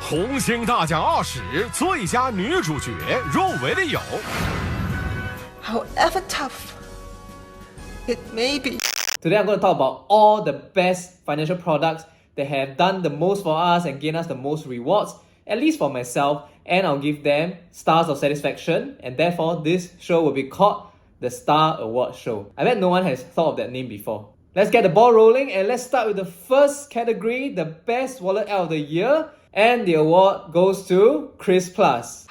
红星大奖20最佳女主角入围的有 However tough it may be. Today I'm going to talk about all the best financial products that have done the most for us and gained us the most rewards, at least for myself, and I'll give them stars of satisfaction, and therefore this show will be called the Star Award Show. I bet no one has thought of that name before. Let's get the ball rolling and let's start with the first category, the best wallet app of the year, and the award goes to Chris Plus.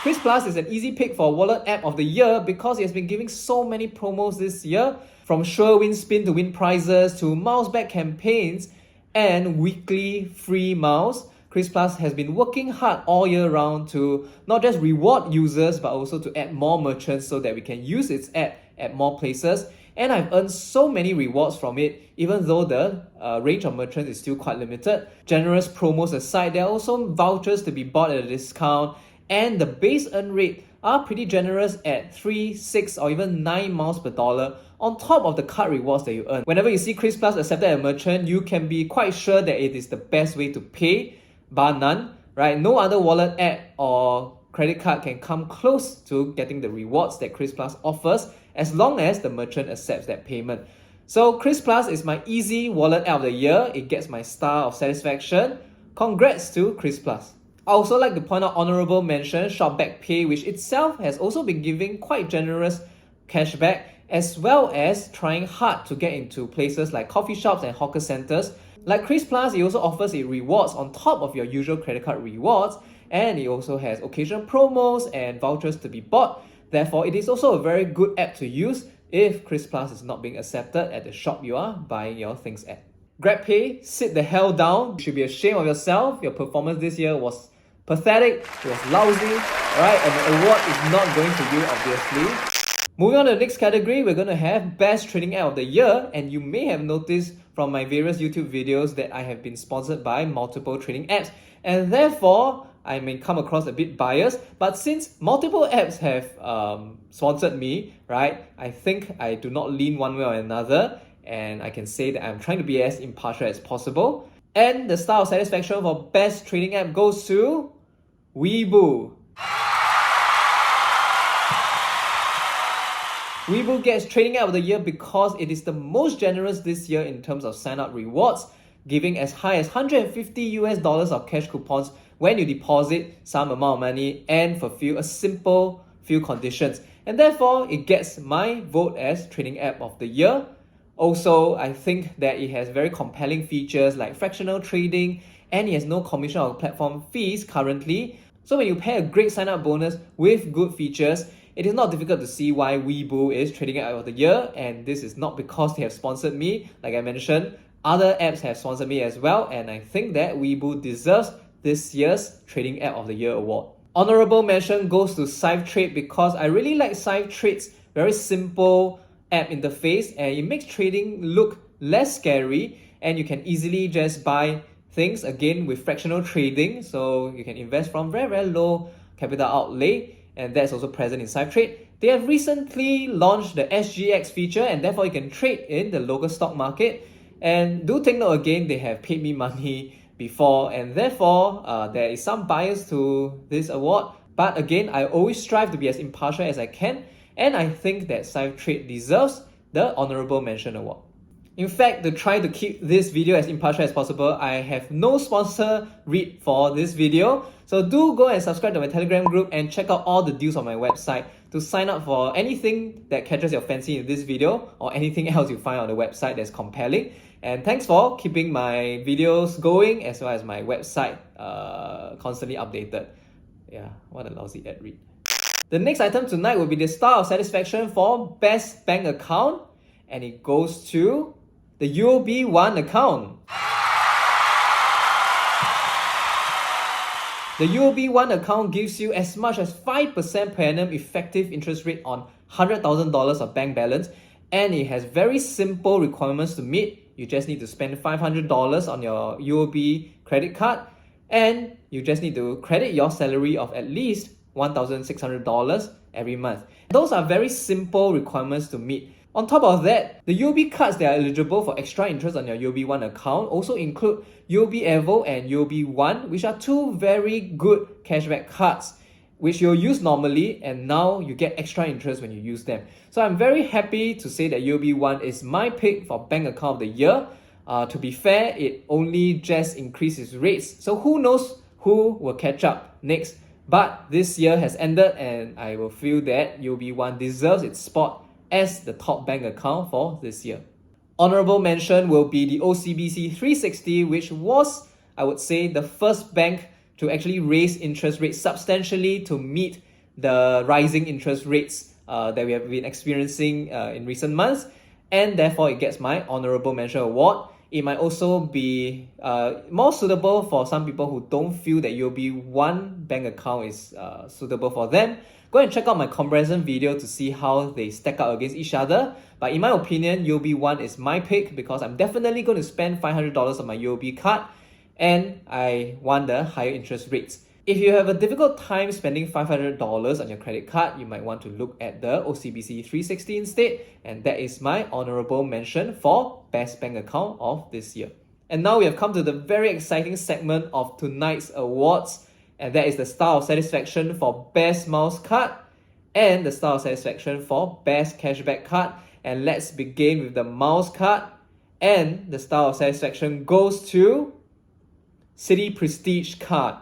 Chris Plus is an easy pick for wallet app of the year because he has been giving so many promos this year, from sure win spin to win prizes to mouse back campaigns and weekly free mouse. Chris Plus has been working hard all year round to not just reward users but also to add more merchants so that we can use its app at more places. And I've earned so many rewards from it, even though the range of merchants is still quite limited. Generous promos aside, there are also vouchers to be bought at a discount, and the base earn rate are pretty generous at 3, 6 or even 9 miles per dollar on top of the card rewards that you earn. Whenever you see Chris Plus accepted at a merchant, you can be quite sure that it is the best way to pay, bar none, right? No other wallet app or credit card can come close to getting the rewards that Chris Plus offers as long as the merchant accepts that payment. So Chris Plus is my easy wallet app of the year. It gets my star of satisfaction. Congrats to Chris Plus. I also like to point out honorable mention Shopback Pay, which itself has also been giving quite generous cashback, as well as trying hard to get into places like coffee shops and hawker centers. Like Chris Plus, it also offers it rewards on top of your usual credit card rewards, and it also has occasional promos and vouchers to be bought. Therefore, it is also a very good app to use if Chris Plus is not being accepted at the shop you are buying your things at. GrabPay, sit the hell down. You should be ashamed of yourself. Your performance this year was pathetic, it was lousy, alright, and the award is not going to you, obviously. Moving on to the next category, we're going to have Best Trading App of the Year, and you may have noticed from my various YouTube videos that I have been sponsored by multiple trading apps, and therefore I may come across a bit biased, but since multiple apps have sponsored me, right, I think I do not lean one way or another, and I can say that I'm trying to be as impartial as possible. And the star of satisfaction for best trading app goes to Webull. Webull gets trading app of the year because it is the most generous this year in terms of sign-up rewards, giving as high as $150 of cash coupons when you deposit some amount of money and fulfill a simple few conditions. And therefore, it gets my vote as trading app of the year. Also, I think that it has very compelling features like fractional trading, and it has no commission or platform fees currently. So when you pair a great sign-up bonus with good features, it is not difficult to see why Webull is trading app of the year, and this is not because they have sponsored me. Like I mentioned, other apps have sponsored me as well, and I think that Webull deserves this year's trading app of the year award. Honorable mention goes to Sethisfaction because I really like Sethisfaction's very simple app interface, and it makes trading look less scary, and you can easily just buy things again with fractional trading, so you can invest from very low capital outlay, and that's also present in Sethisfaction. They have recently launched the SGX feature, and therefore you can trade in the local stock market. And do take note again, they have paid me money before, and therefore there is some bias to this award, but again, I always strive to be as impartial as I can, and I think that Sethisfaction deserves the honorable mention award. In fact, to try to keep this video as impartial as possible, I have no sponsor read for this video. So do go and subscribe to my Telegram group and check out all the deals on my website to sign up for anything that catches your fancy in this video or anything else you find on the website that's compelling. And thanks for keeping my videos going as well as my website constantly updated. Yeah, what a lousy ad read. The next item tonight will be the star of satisfaction for best bank account, and it goes to the UOB One account. The UOB One account gives you as much as 5% per annum effective interest rate on $100,000 of bank balance, and it has very simple requirements to meet. You just need to spend $500 on your UOB credit card, and you just need to credit your salary of at least $1,600 every month. Those are very simple requirements to meet. On top of that, the UOB cards that are eligible for extra interest on your UOB One account also include UOB Evo and UOB One, which are two very good cashback cards which you'll use normally, and now you get extra interest when you use them. So I'm very happy to say that UOB One is my pick for bank account of the year. To be fair, it only just increases rates, so who knows who will catch up next. But this year has ended and I will feel that UOB One deserves its spot as the top bank account for this year. Honorable mention will be the OCBC 360, which was, I would say, the first bank to actually raise interest rates substantially to meet the rising interest rates that we have been experiencing in recent months, and therefore it gets my honorable mention award. It might also be more suitable for some people who don't feel that UOB One bank account is suitable for them. Go and check out my comparison video to see how they stack up against each other. But in my opinion, UOB One is my pick because I'm definitely going to spend $500 on my UOB card and I want the higher interest rates. If you have a difficult time spending $500 on your credit card, you might want to look at the OCBC 360 instead, and that is my honorable mention for best bank account of this year. And now we have come to the very exciting segment of tonight's awards, and that is the Star of Satisfaction for best miles card and the Star of Satisfaction for best cashback card. And let's begin with the miles card, and the Star of Satisfaction goes to Citi Prestige card.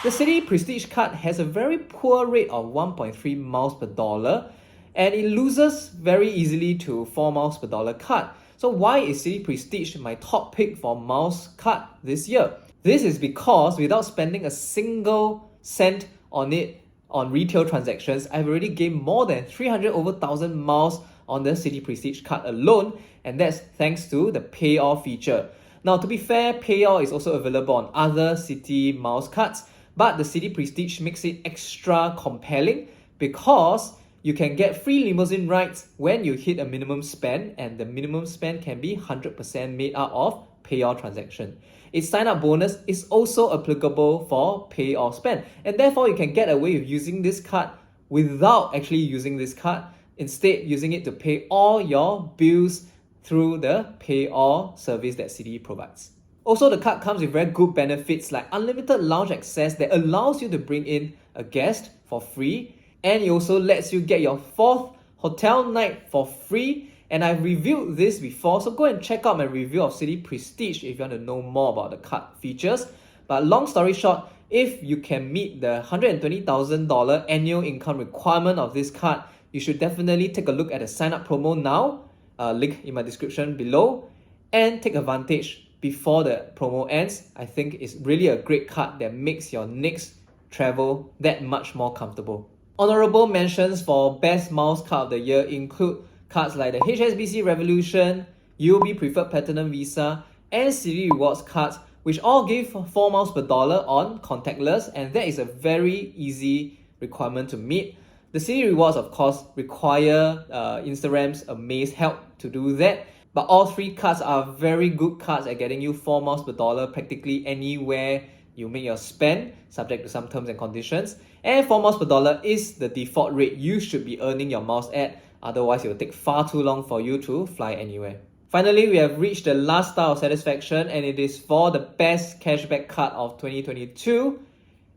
The Citi Prestige card has a very poor rate of 1.3 miles per dollar, and it loses very easily to 4 miles per dollar card. So why is Citi Prestige my top pick for miles card this year? This is because without spending a single cent on it on retail transactions, I've already gained more than 300 over 1,000 miles on the Citi Prestige card alone, and that's thanks to the Pay All feature. Now, to be fair, Pay All is also available on other Citi miles cards, but the Citi Prestige makes it extra compelling because you can get free limousine rides when you hit a minimum spend, and the minimum spend can be 100% made out of Pay All transaction. Its sign-up bonus is also applicable for Pay All spend, and therefore you can get away with using this card without actually using this card, instead using it to pay all your bills through the Pay All service that Citi provides. Also, the card comes with very good benefits like unlimited lounge access that allows you to bring in a guest for free, and it also lets you get your 4th hotel night for free. And I've reviewed this before, so go and check out my review of Citi Prestige if you want to know more about the card features. But long story short, if you can meet the $120,000 annual income requirement of this card, you should definitely take a look at the sign up promo now, link in my description below, and take advantage before the promo ends. I think it's really a great card that makes your next travel that much more comfortable. Honorable mentions for best miles card of the year include cards like the HSBC Revolution, UOB Preferred Platinum Visa, and Citi Rewards cards, which all give 4 miles per dollar on contactless, and that is a very easy requirement to meet. The Citi Rewards, of course, require Instagram's Amaze help to do that, but all 3 cards are very good cards at getting you 4 miles per dollar practically anywhere you make your spend, subject to some terms and conditions. And 4 miles per dollar is the default rate you should be earning your miles at, otherwise it will take far too long for you to fly anywhere. Finally, we have reached the last Star of Satisfaction, and it is for the best cashback card of 2022.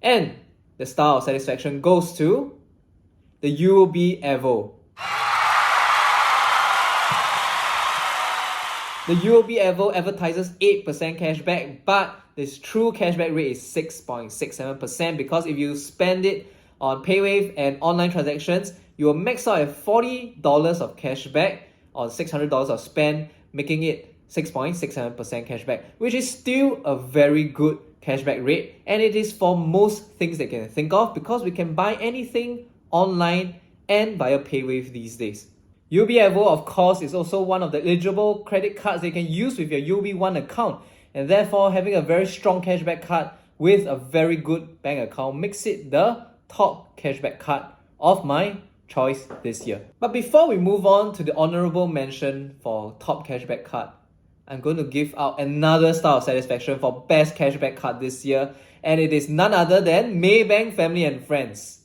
And the Star of Satisfaction goes to the UOB Evo. The UOB Evo advertises 8% cashback, but its true cashback rate is 6.67%, because if you spend it on PayWave and online transactions, you will max out at $40 of cashback on $600 of spend, making it 6.67% cashback, which is still a very good cashback rate, and it is for most things that you can think of because we can buy anything online and via PayWave these days. UOB Evo, of course, is also one of the eligible credit cards that you can use with your UOB One account, and therefore having a very strong cashback card with a very good bank account makes it the top cashback card of my choice this year. But before we move on to the honorable mention for top cashback card, I'm going to give out another Star of Satisfaction for best cashback card this year, and it is none other than Maybank Family and Friends.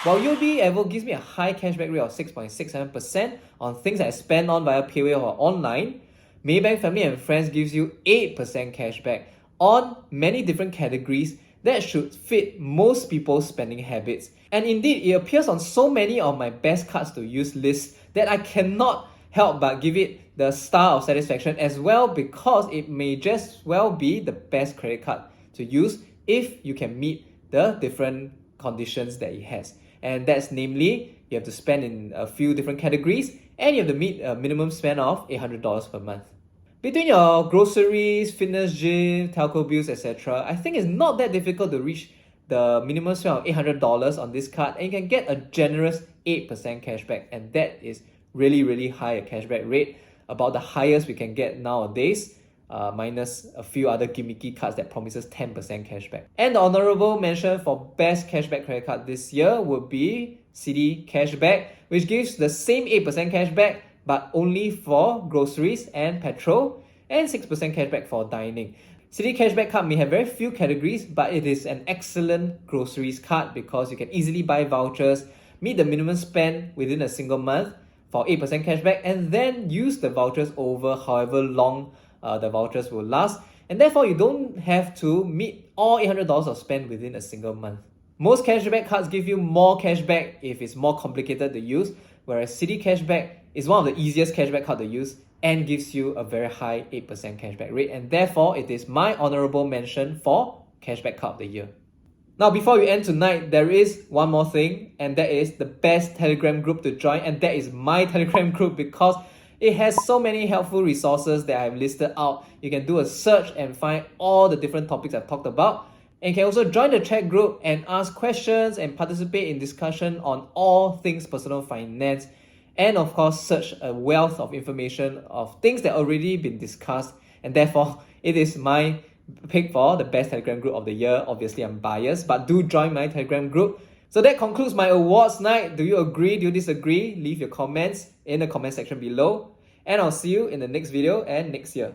While UOB Evo gives me a high cashback rate of 6.67% on things I spend on via PayWave or online, Maybank Family and Friends gives you 8% cashback on many different categories that should fit most people's spending habits. And indeed, it appears on so many of my best cards to use lists that I cannot help but give it the star of satisfaction as well, because it may just well be the best credit card to use if you can meet the different conditions that it has. And that's namely, you have to spend in a few different categories and you have to meet a minimum spend of $800 per month. Between your groceries, fitness gym, telco bills, etc., I think it's not that difficult to reach the minimum spend of $800 on this card, and you can get a generous 8% cashback, and that is really high a cashback rate, about the highest we can get nowadays, minus a few other gimmicky cards that promises 10% cashback. And the honorable mention for best cashback credit card this year would be Citi Cashback, which gives the same 8% cashback but only for groceries and petrol, and 6% cashback for dining. Citi Cashback card may have very few categories, but it is an excellent groceries card because you can easily buy vouchers, meet the minimum spend within a single month for 8% cashback, and then use the vouchers over however long the vouchers will last, and therefore you don't have to meet all $800 of spend within a single month. Most cashback cards give you more cashback if it's more complicated to use, whereas Citi Cashback is one of the easiest cashback card to use and gives you a very high 8% cashback rate, and therefore it is my honorable mention for cashback card of the year. Now, before we end tonight, there is one more thing, and that is the best Telegram group to join, and that is my Telegram group, because it has so many helpful resources that I've listed out. You can do a search and find all the different topics I've talked about. And you can also join the chat group and ask questions and participate in discussion on all things personal finance. And of course, search a wealth of information of things that already been discussed. And therefore, it is my pick for the best Telegram group of the year. Obviously, I'm biased, but do join my Telegram group. So that concludes my awards night. Do you agree? Do you disagree? Leave your comments in the comment section below. And I'll see you in the next video and next year.